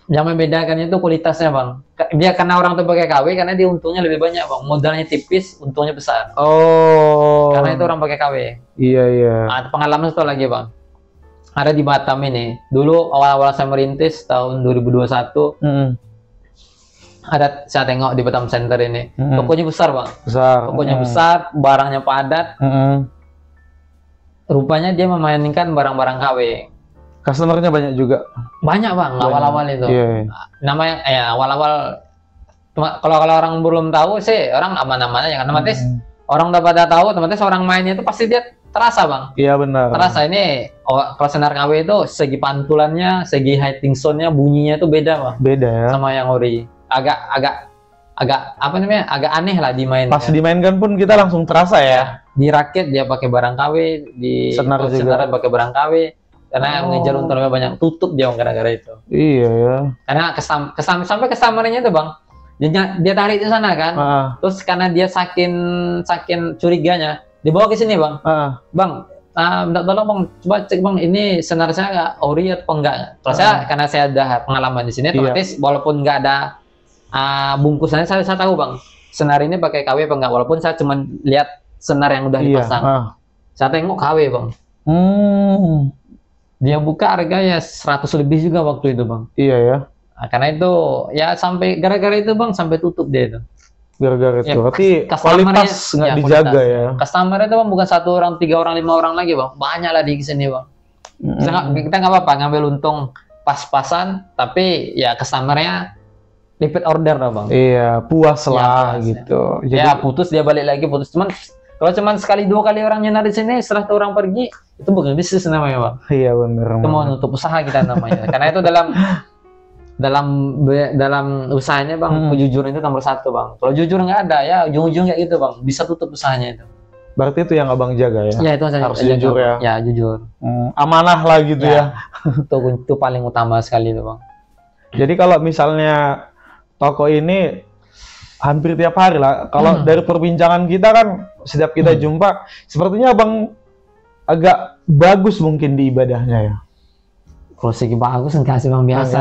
Yang membedakan itu kualitasnya bang. Dia karena orang tuh pakai KW karena dia untungnya lebih banyak bang. Modalnya tipis, untungnya besar. Oh. Karena itu orang pakai KW. Iya. Nah, pengalaman satu lagi bang. Ada di Batam ini. Dulu awal-awal saya merintis tahun 2021. Ada saya tengok di Batam Center ini. Tokonya besar bang. Tokonya besar, barangnya padat. Rupanya dia memainkan barang-barang KW. Customernya banyak juga. Banyak bang, awal-awal itu. Namanya awal-awal. Kalau orang belum tahu sih, orang aman-aman aja. Karena otomatis orang udah pada tahu, otomatis orang mainnya itu pasti dia terasa bang. Iya benar. Terasa ini, kalau senar KW itu segi pantulannya, segi hiding sound-nya, bunyinya itu beda bang. Beda ya. Sama yang ori. Agak apa namanya? Agak aneh lah dimainkan. Pas dimainkan pun kita langsung terasa ya. Di rakit dia pakai barang KW, di senar juga pakai barang KW. Karena yang ngejar untungnya banyak, tutup dia gara-gara itu. Iya ya. Karena sampai customer-nya itu bang, dia tarik di sana kan. Terus karena dia saking curiganya, dibawa ke sini bang. Bang, tolong bang, coba cek bang, ini senar saya nggak ori atau enggak? Terus saya karena saya ada pengalaman di sini, otomatis walaupun nggak ada bungkusannya, saya tahu bang, senar ini pakai KW apa enggak? Walaupun saya cuma lihat senar yang udah dipasang, saya tengok KW bang. Dia buka harga ya 100 lebih juga waktu itu bang. Iya ya. Nah, karena itu ya sampai gara-gara itu bang sampai tutup dia itu. Gara-gara itu. Tapi kualitas nggak dijaga ya. Customer itu bang bukan 1 orang, 3 orang, 5 orang lagi bang. Banyak lah di sini bang. Kita nggak apa-apa ngambil untung pas-pasan, tapi ya customernya repeat order lah bang. Iya, puas lah gitu. Jadi, ya putus dia balik lagi putus. Kalau cuman sekali 2 kali orang nyenar di sini, setelah itu orang pergi, itu bukan bisnis namanya bang. Iya benar. Itu mau nutup usaha kita namanya. Karena itu dalam usahanya bang, kejujuran itu nomor 1 bang. Kalau jujur nggak ada ya ujung-ujung kayak gitu bang, bisa tutup usahanya itu. Berarti itu yang abang jaga ya? Ya itu harus jujur ya. Ya jujur. Amanah lah gitu ya. Itu paling utama sekali itu bang. Jadi kalau misalnya toko ini hampir tiap hari lah. Kalau dari perbincangan kita kan, setiap kita jumpa, sepertinya abang agak bagus mungkin di ibadahnya ya. Kalau segi bagus enggak sih bang, biasa.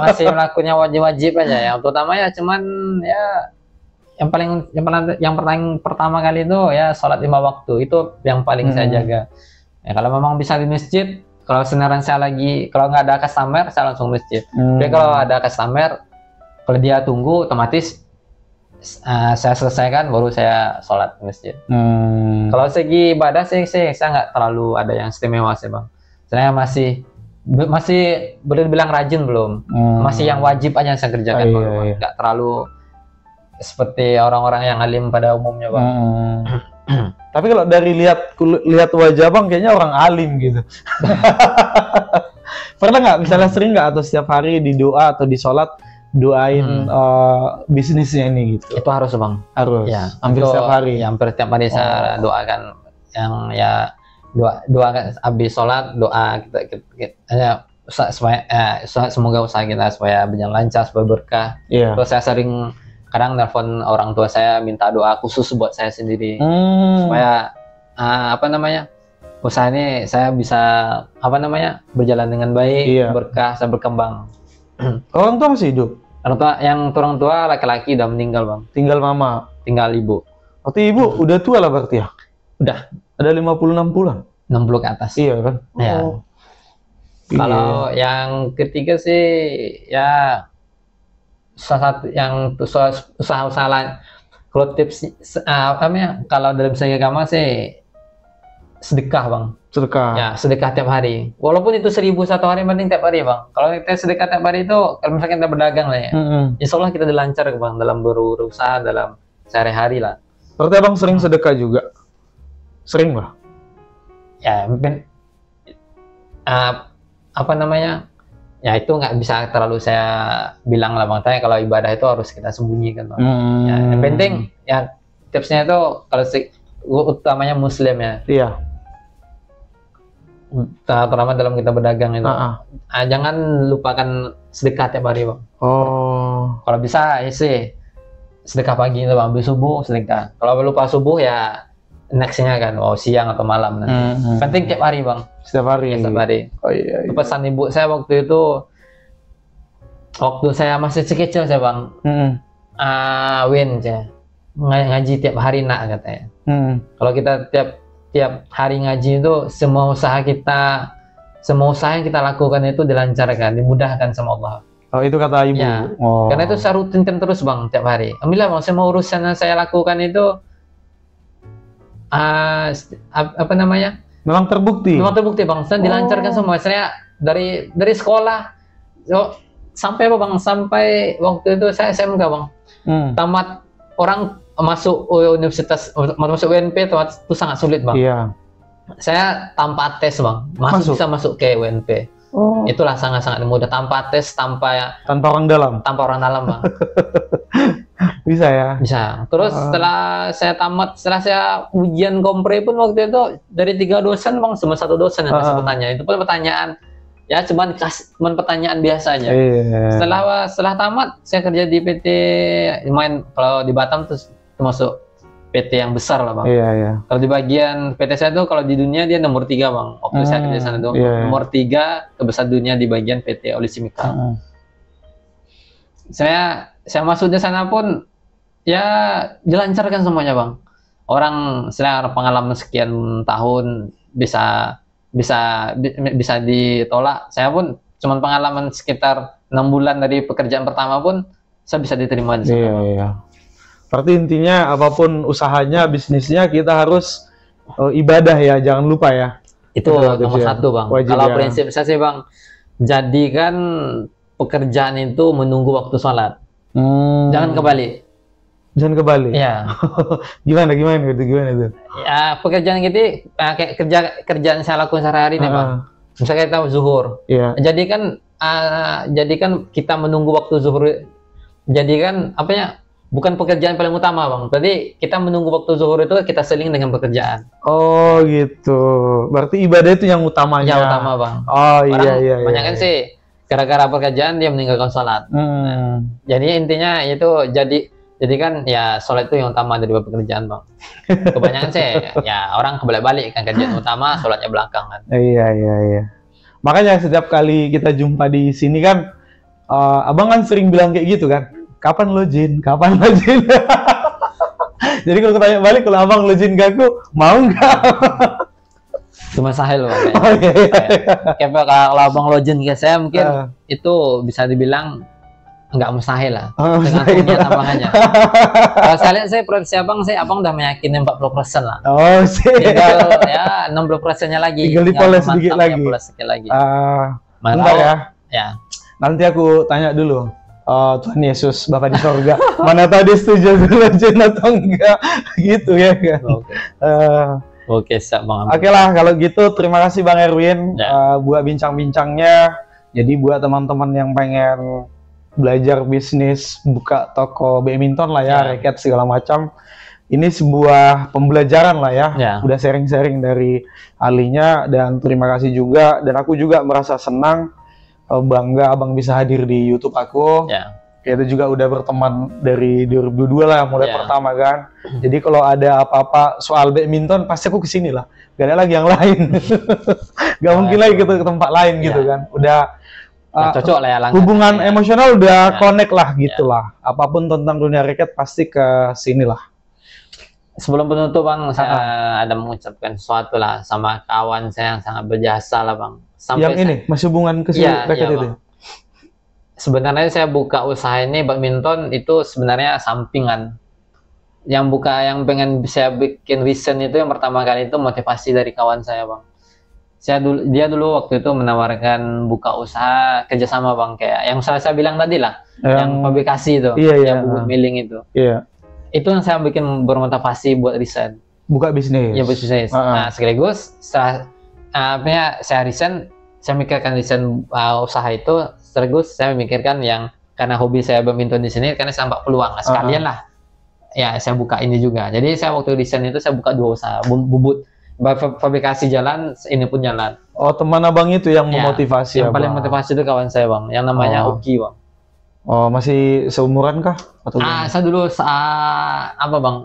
Masih melakukannya wajib-wajib aja ya. Terutama ya cuman ya yang paling pertama kali itu ya sholat 5 waktu itu yang paling saya jaga. Ya kalau memang bisa di masjid, kalau senaran saya lagi kalau nggak ada customer saya langsung masjid. Tapi kalau ada customer, kalau dia tunggu otomatis saya selesaikan baru saya sholat di masjid. Kalau segi ibadah sih saya nggak terlalu ada yang istimewa sih bang. Saya masih boleh bilang rajin belum. Masih yang wajib aja yang saya kerjakan bang. Nggak terlalu seperti orang-orang yang alim pada umumnya bang. Tapi kalau dari lihat wajah bang kayaknya orang alim gitu. Pernah nggak misalnya sering nggak atau setiap hari di doa atau di sholat doain bisnisnya ini gitu? Itu harus bang. Harus. Ya, hampir setiap hari. Ya, hampir setiap hari saya doakan yang ya doa habis sholat doa kita supaya semoga usaha kita supaya berjalan lancar, supaya berkah. Terus saya sering kadang nelpon orang tua saya minta doa khusus buat saya sendiri supaya usaha ini saya bisa berjalan dengan baik, berkah, saya berkembang. Orang tua masih hidup? Orang tua laki-laki udah meninggal bang. Tinggal mama? Tinggal ibu. Berarti ibu udah tua lah berarti ya? Udah. Ada 50-60-an? 60 ke atas. Iya kan? Ya. Kalau yang ketiga sih ya salah satu yang usaha-usaha lain. Kalau tips kalau dalam segi agama sih sedekah bang. Sedekah. Ya sedekah tiap hari. Walaupun itu 1.000 satu hari, mending tiap hari bang. Kalau kita sedekah tiap hari itu kalau misalnya kita berdagang lah ya, insya Allah kita dilancar bang dalam berusaha dalam sehari-hari lah. Berarti abang sering sedekah juga? Sering lah. Ya mungkin ya itu nggak bisa terlalu saya bilang lah bang. Tanya kalau ibadah itu harus kita sembunyikan bang. Ya, yang penting ya tipsnya itu kalau utamanya muslim ya. Iya. terutama dalam kita berdagang itu. Jangan lupakan sedekah tiap hari bang. Kalau bisa ya sih sedekah pagi itu bang, habis subuh sedekah. Kalau lupa subuh ya nextnya kan, siang atau malam nanti. Penting tiap hari bang. Setiap hari. Ya, setiap hari. Iya. Itu pesan ibu saya waktu itu, waktu saya masih kecil saya bang. Win saya ngaji tiap hari nak katanya. Kalau kita tiap hari ngaji itu semua usaha yang kita lakukan itu dilancarkan, dimudahkan sama Allah. Itu kata ibu. Ya, karena itu saya rutinkan terus bang tiap hari. Alhamdulillah bang, semua urusan yang saya lakukan itu memang terbukti bang. Saya dilancarkan semua. Saya dari sekolah sampai apa bang, sampai waktu itu saya SMK bang. Tamat, orang masuk universitas, masuk UNP itu sangat sulit bang. Iya. Saya tanpa tes bang, bisa masuk ke UNP. Itulah sangat mudah, tanpa tes, tanpa orang dalam. Bang. Bisa ya? Bisa. Terus setelah saya tamat, setelah saya ujian kompre pun waktu itu dari 3 dosen bang, cuma 1 dosen yang kasih pertanyaan. Itu pun pertanyaan ya cuman pertanyaan biasanya. Setelah tamat saya kerja di PT, kalau di Batam terus masuk PT yang besar lah bang. Kalau di bagian PT saya tuh, kalau di dunia dia nomor 3 bang. Waktu saya kerja di sana tuh nomor 3 terbesar dunia di bagian PT Olisimika. Saya masuk di sana pun ya dilancarkan semuanya bang. Orang setelah pengalaman sekian tahun bisa ditolak. Saya pun cuma pengalaman sekitar 6 bulan dari pekerjaan pertama pun saya bisa diterima di sana. Iya. Berarti intinya apapun usahanya, bisnisnya, kita harus ibadah ya, jangan lupa ya. Itu nomor 1 bang. Kalau prinsip saya sih bang, jadikan pekerjaan itu menunggu waktu sholat. Jangan kebalik. Ya. Gimana itu? Ya, pekerjaan gitu, kayak kerjaan saya lakukan sehari-hari nih bang. Misalnya kita zuhur. Jadikan kita menunggu waktu zuhur. Jadikan bukan pekerjaan paling utama bang. Berarti kita menunggu waktu zuhur itu kita seling dengan pekerjaan. Oh gitu. Berarti ibadah itu yang utamanya. Yang utama bang. Iya. Banyak kan sih gara-gara pekerjaan dia meninggalkan sholat. Jadi intinya itu jadikan ya sholat itu yang utama dari pekerjaan bang. Kebanyakan sih ya orang kebalik-balik kan, kerjaan utama, sholatnya belakangan. Iya. Makanya setiap kali kita jumpa di sini kan, abang kan sering bilang kayak gitu kan. Kapan lo Jin? Jadi kalau tanya balik, kalau abang lo Jin ke aku, mau nggak? Cuma sahil bang. Kayak kalau abang lo Jin ke saya mungkin itu bisa dibilang nggak mustahil lah. Dengan niat abangannya. Kalau saya lihat proyeksi abang udah meyakini 40% lah. Tinggal ya 60%-nya lagi. Tinggal dipoles sedikit lagi. Bentar ya. Nanti aku tanya dulu. Tuhan Yesus Bapa di sorga, mana tadi setuju Jin atau enggak gitu ya kan? Oke, siap bang. Oke lah kalau gitu, terima kasih bang Erwin buat bincang-bincangnya. Jadi buat teman-teman yang pengen belajar bisnis, buka toko badminton lah ya, raket segala macam, ini sebuah pembelajaran lah ya. Udah sharing-sharing dari ahlinya, dan terima kasih juga, dan aku juga merasa senang, bangga abang bisa hadir di YouTube aku. Kita juga udah berteman dari 2022 lah, mulai pertama kan. Jadi kalau ada apa-apa soal badminton pasti aku kesini lah, gak ada lagi yang lain. Gak mungkin lagi ke tempat lain gitu kan. Udah cocok lah ya, hubungan emosional udah connect lah gitulah. Apapun tentang dunia raket pasti ke sini lah. Sebelum penutup bang, saya ada mengucapkan sesuatu lah sama kawan saya yang sangat berjasa lah bang. Sampai yang ini masih hubungan ke raket itu. Sebenarnya saya buka usaha ini badminton itu sebenarnya sampingan. Yang pengen saya bikin reason itu yang pertama kali itu motivasi dari kawan saya bang. Dia dulu waktu itu menawarkan buka usaha kerjasama bang, kayak yang saya bilang tadi lah, yang publikasi itu, yang bubut milling itu. Itu yang saya bikin bermotivasi buat resign. Buka bisnis. Ya bisnis. Nah sekaligus setelah saya resign, saya mikirkan resign usaha itu, sekaligus saya memikirkan yang karena hobi saya badminton di sini, karena saya nampak peluang lah sekalian lah. Ya saya buka ini juga. Jadi saya waktu resign itu saya buka 2 usaha, bubut fabrikasi jalan, ini pun jalan. Oh, teman abang itu yang memotivasi yang abang. paling motivasi itu kawan saya bang, yang namanya Uki bang. Oh, masih seumuran kah? Atau saya dulu apa bang?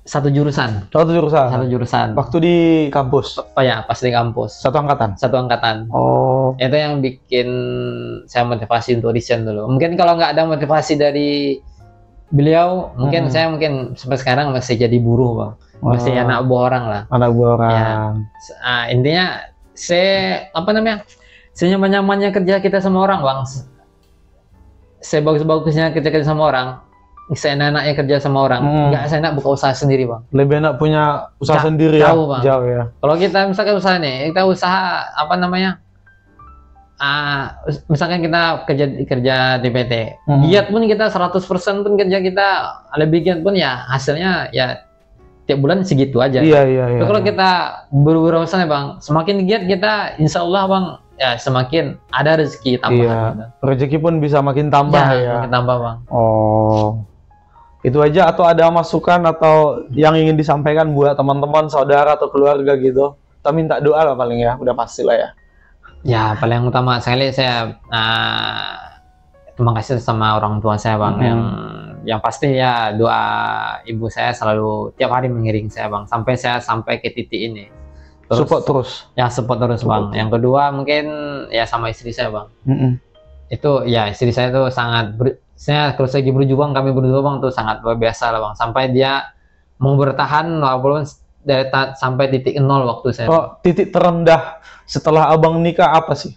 Satu jurusan. Satu jurusan. Satu jurusan. Waktu di kampus. Oh ya, pas di kampus. Satu angkatan. Satu angkatan. Oh. Itu yang bikin saya motivasi untuk desain dulu. Mungkin kalau nggak ada motivasi dari beliau, mungkin saya sampai sekarang masih jadi buruh bang. Masih anak buah orang lah. Anak buah orang. Ya. Intinya saya senyaman-nyamannya kerja kita sama orang bang. Sebagus-bagusnya kerja kita sama orang. Saya enaknya kerja sama orang, nggak saya enak buka usaha sendiri bang. Lebih enak punya usaha sendiri ya? Jauh bang. Jauh ya. Kalau kita misalkan usaha nih, kita usaha apa namanya? Misalkan kita kerja di PT, giat pun kita 100% pun kerja kita lebih giat pun ya hasilnya ya tiap bulan segitu aja. Iya. Kalau kita berusaha bang, semakin giat kita, insya Allah bang, ya semakin ada rezeki tambahan. Iya. Rezeki pun bisa makin tambah ya. Makin tambah bang. Oh. Itu aja atau ada masukan atau yang ingin disampaikan buat teman-teman, saudara atau keluarga gitu? Kita minta doa lah paling ya, udah pasti lah ya. Ya paling utama sekali saya terima kasih sama orang tua saya bang, yang pasti ya doa ibu saya selalu tiap hari mengiring saya bang, sampai saya sampai ke titik ini. Support terus. Ya support terus bang. Yang kedua mungkin ya sama istri saya bang. Itu ya istri saya itu sangat saya kalau lagi berjuang, kami berdua bang tuh sangat luar biasa lah bang, sampai dia mau bertahan walaupun dari sampai titik 0 waktu saya. Oh, titik terendah setelah abang nikah apa sih?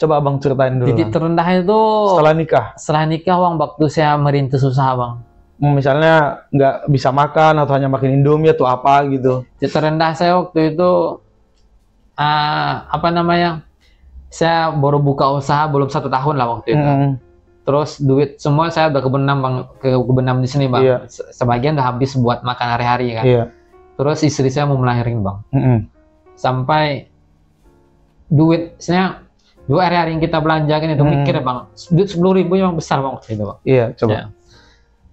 Coba abang ceritain dulu. Titik terendah itu setelah nikah. Setelah nikah bang, waktu saya merintis usaha bang. Misalnya nggak bisa makan atau hanya makan Indomie atau apa gitu. Titik terendah saya waktu itu apa namanya? Saya baru buka usaha belum 1 tahun lah waktu itu. Terus duit semua saya udah kebenam di sini bang. Iya. Sebagian udah habis buat makan hari-hari kan. Iya. Terus istri saya mau melahirin bang. Sampai duit hari-hari yang kita belanjakan itu mikir bang. Duit 10.000 yang besar bang waktu itu bang. Iya coba. Ya.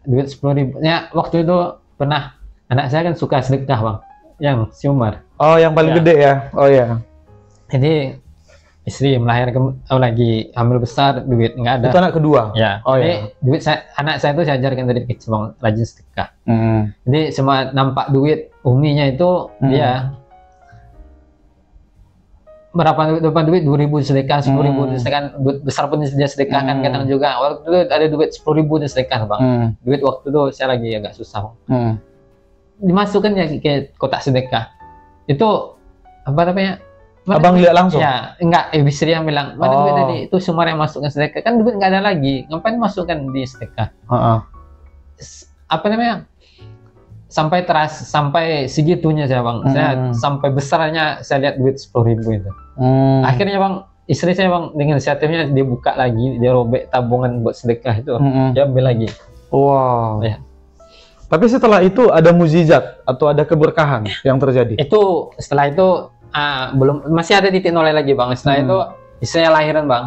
Duit 10.000. Ya waktu itu pernah anak saya kan suka sedekah bang. Yang si Umar. Oh yang paling gede ya. Oh ya. Jadi istri melahirkan lagi hamil besar, duit nggak ada. Itu anak kedua. Ya. Oh ya. Duit anak saya itu saya ajarkan dari kecil bang, rajin sedekah. Jadi semua nampak duit uminya itu dia berapa duit 2.000 sedekah, 10.000 sedekah, duit besar pun dia sedekahkan kadang juga. Waktu itu ada duit 10.000 dia sedekah bang. Duit waktu itu saya lagi agak susah. Dimasukkan ya ke kotak sedekah. Itu apa namanya? Abang lihat langsung? Ya, enggak, istri yang bilang, mana duit tadi? Itu semua yang masukkan sedekah. Kan duit nggak ada lagi, ngapain masukkan di sedekah? Apa namanya? Sampai segitunya saya bang. Saya sampai besarnya saya lihat duit 10.000 itu. Akhirnya bang, istri saya bang dengan inisiatifnya dia buka lagi, dia robek tabungan buat sedekah itu, dia ambil lagi. Wow. Ya. Tapi setelah itu ada mukjizat atau ada keberkahan yang terjadi? Itu setelah itu belum, masih ada titik nol lagi bang. Setelah itu saya lahiran bang.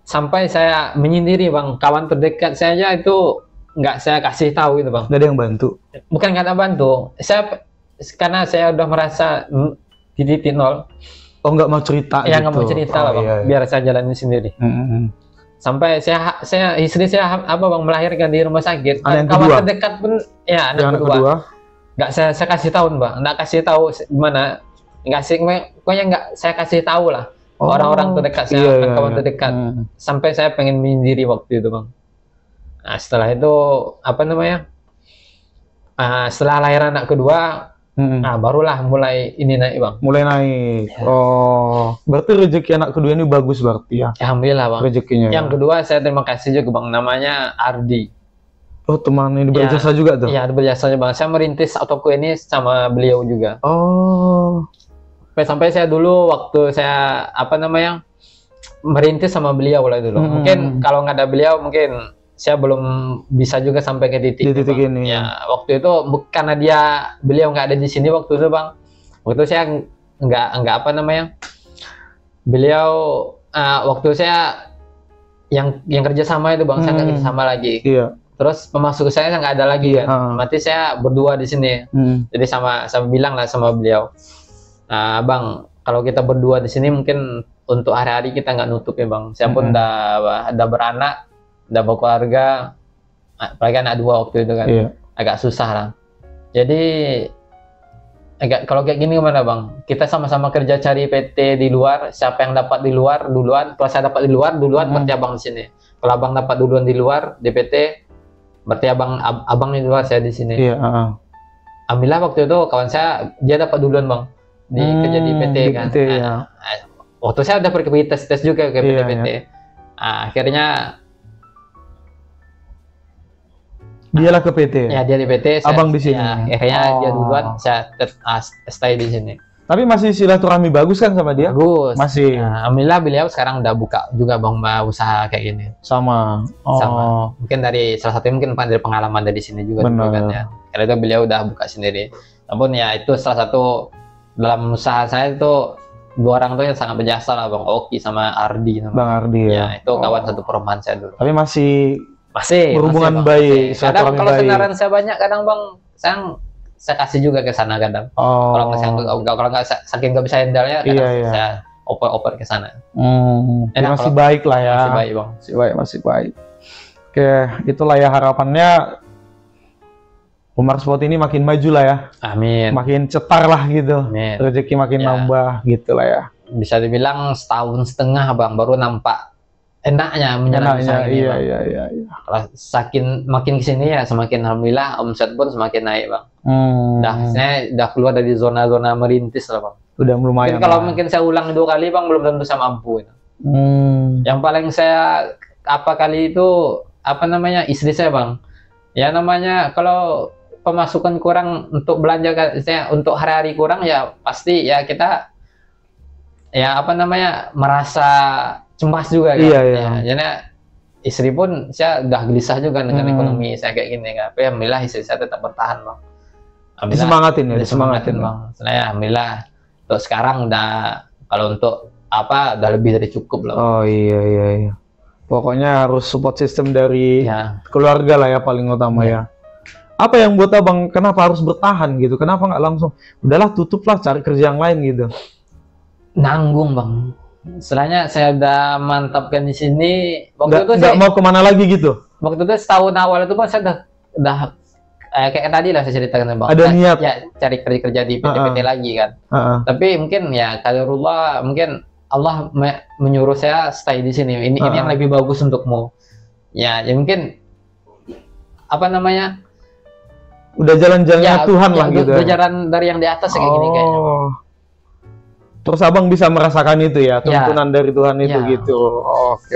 Sampai saya menyendiri bang, kawan terdekat saya aja itu nggak saya kasih tahu itu bang. Nggak ada yang bantu? Bukan nggak ada bantu. Karena saya udah merasa di titik nol. Oh nggak mau cerita? Ya gitu. Nggak mau cerita lah bang. Iya. Biar saya jalanin sendiri. Sampai istri saya bang melahirkan di rumah sakit. Anak kawan kedua? terdekat pun ya anak kedua. Nggak saya kasih tahu bang. Nggak kasih tahu gimana. Pokoknya nggak saya kasih tahu lah orang-orang terdekat saya, kawan terdekat. Sampai saya pengen menyendiri waktu itu bang. Nah setelah itu apa namanya? Setelah lahir anak kedua, barulah mulai ini naik bang. Mulai naik. Ya. Oh, berarti rezeki anak kedua ini bagus berarti ya? Alhamdulillah bang. Rezekinya. Yang kedua saya terima kasih juga bang. Namanya Ardi. Oh teman ini berjasa juga tuh? Iya berjasa bang. Saya merintis toko ini sama beliau juga. Oh. Sampai saya dulu waktu saya apa namanya merintis sama beliau lah dulu. Mungkin kalau nggak ada beliau mungkin saya belum bisa juga sampai ke titik ini. Ya waktu itu karena beliau nggak ada di sini waktu itu bang. Waktu itu saya nggak apa namanya beliau waktu saya yang kerja sama itu bang, saya nggak kerja sama lagi. Iya. Terus pemasukan saya nggak ada lagi kan. Berarti saya berdua di sini. Jadi sama bilang lah sama beliau. Nah, Bang, kalau kita berdua di sini mungkin untuk hari-hari kita nggak nutup ya, Bang. Saya pun udah beranak, udah berkeluarga, apalagi anak 2 waktu itu kan. Agak susah lah. Jadi kalau kayak gini gimana, Bang? Kita sama-sama kerja cari PT di luar, siapa yang dapat di luar duluan, kalau saya dapat di luar duluan, berarti Abang di sini. Kalau Abang dapat duluan di luar di PT, berarti Abang di luar, saya di sini. Alhamdulillah waktu itu kawan saya dia dapat duluan, Bang. Kerja di PT kan. PT, waktu saya udah pergi tes juga ke PT. Akhirnya dialah ke PT. Ya, dia di PT. Abang di sini. Akhirnya dia duluan, saya stay di sini. Tapi masih silaturahmi bagus kan sama dia? Bagus. Masih. Alhamdulillah beliau sekarang udah buka juga, Bang, usaha kayak gini. Sama. Sama. Mungkin dari salah satu mungkin dari pengalaman dari sini juga. Benar. Kan, ya. Karena itu beliau udah buka sendiri. Namun ya itu salah satu dalam usaha saya itu 2 orang tuh yang sangat berjasa lah, Bang Oki sama Ardi. Bang Ardi ya. Itu kawan satu perumahan saya dulu. Tapi masih Berhubungan baik. Kadang kalau senaran saya banyak, kadang Bang, saya kasih juga ke sana kadang. Kalau nggak saking nggak bisa handle-nya, kadang saya oper ke sana. Masih baik lah ya. Masih baik, Bang. Masih baik. Oke, itulah ya harapannya. Umar Sport ini makin maju lah ya. Amin. Makin cetar lah gitu. Amin. Rezeki makin nambah gitu lah ya. Bisa dibilang 1,5 tahun, Bang, baru nampak enaknya menjalani usaha ini, Bang. Iya. Kalau makin kesini ya semakin alhamdulillah omset pun semakin naik, Bang. Saya udah keluar dari zona-zona merintis lah, Bang. Udah lumayan. Kalau mungkin saya ulang 2 kali, Bang, belum tentu saya mampu. Yang paling saya kali itu istri saya, Bang. Ya namanya kalau pemasukan kurang untuk belanja saya untuk hari-hari kurang, ya pasti ya kita merasa cemas juga kan. Ya, jadi istri pun saya udah gelisah juga dengan ekonomi saya kayak gini kan. Tapi alhamdulillah istri saya tetap bertahan, Bang. Disemangatin, Bang. Saya alhamdulillah untuk sekarang kalau untuk udah lebih dari cukup lah, Bang. Oh iya. Pokoknya harus support system dari keluarga lah ya paling utama ya. Apa yang buat Abang kenapa harus bertahan gitu? Kenapa nggak langsung udahlah tutuplah cari kerja yang lain gitu? Nanggung, Bang. Setelahnya saya udah mantapkan di sini. Waktu itu nggak mau kemana lagi gitu? Waktu itu setahun awal itu, Bang, saya udah kayak tadi lah saya ceritakan, Bang. Ada niat ya cari kerja di PT-PT lagi kan. Tapi mungkin ya qadarullah, mungkin Allah menyuruh saya stay di sini. Ini yang lebih bagus untukmu. Ya mungkin udah jalan-jalannya Tuhan lah gitu. Udah jalan dari yang di atas kayak gini kayaknya, Bang. Terus Abang bisa merasakan itu ya, tuntunan dari Tuhan itu gitu. Oke.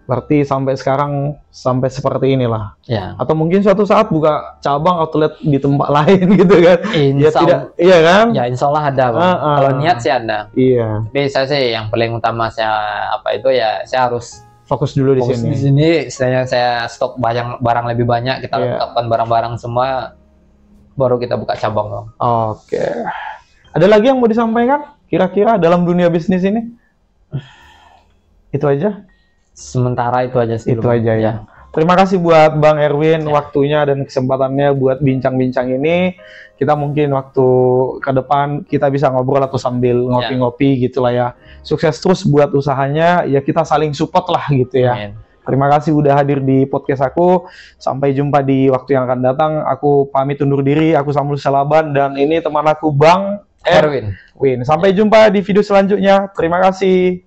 Berarti sampai sekarang sampai seperti inilah. Ya. Atau mungkin suatu saat buka cabang outlet di tempat lain gitu kan? Iya kan? Ya insya Allah ada, Bang. Kalau niat sih ada. Iya. Bisa sih yang paling utama saya saya harus fokus dulu di sini. Di sini saya stok barang lebih banyak, kita lengkapkan barang-barang semua, baru kita buka cabang, Bang. Oke. Ada lagi yang mau disampaikan kira-kira dalam dunia bisnis ini? Itu aja? Sementara itu aja sih. Itu aja ya. Terima kasih buat Bang Erwin waktunya dan kesempatannya buat bincang-bincang ini. Kita mungkin waktu ke depan kita bisa ngobrol atau sambil ngopi-ngopi gitulah ya. Sukses terus buat usahanya, ya kita saling support lah gitu ya. Amin. Terima kasih udah hadir di podcast aku. Sampai jumpa di waktu yang akan datang. Aku pamit undur diri. Aku Samul Salaban dan ini teman aku Bang Erwin. Sampai jumpa di video selanjutnya. Terima kasih.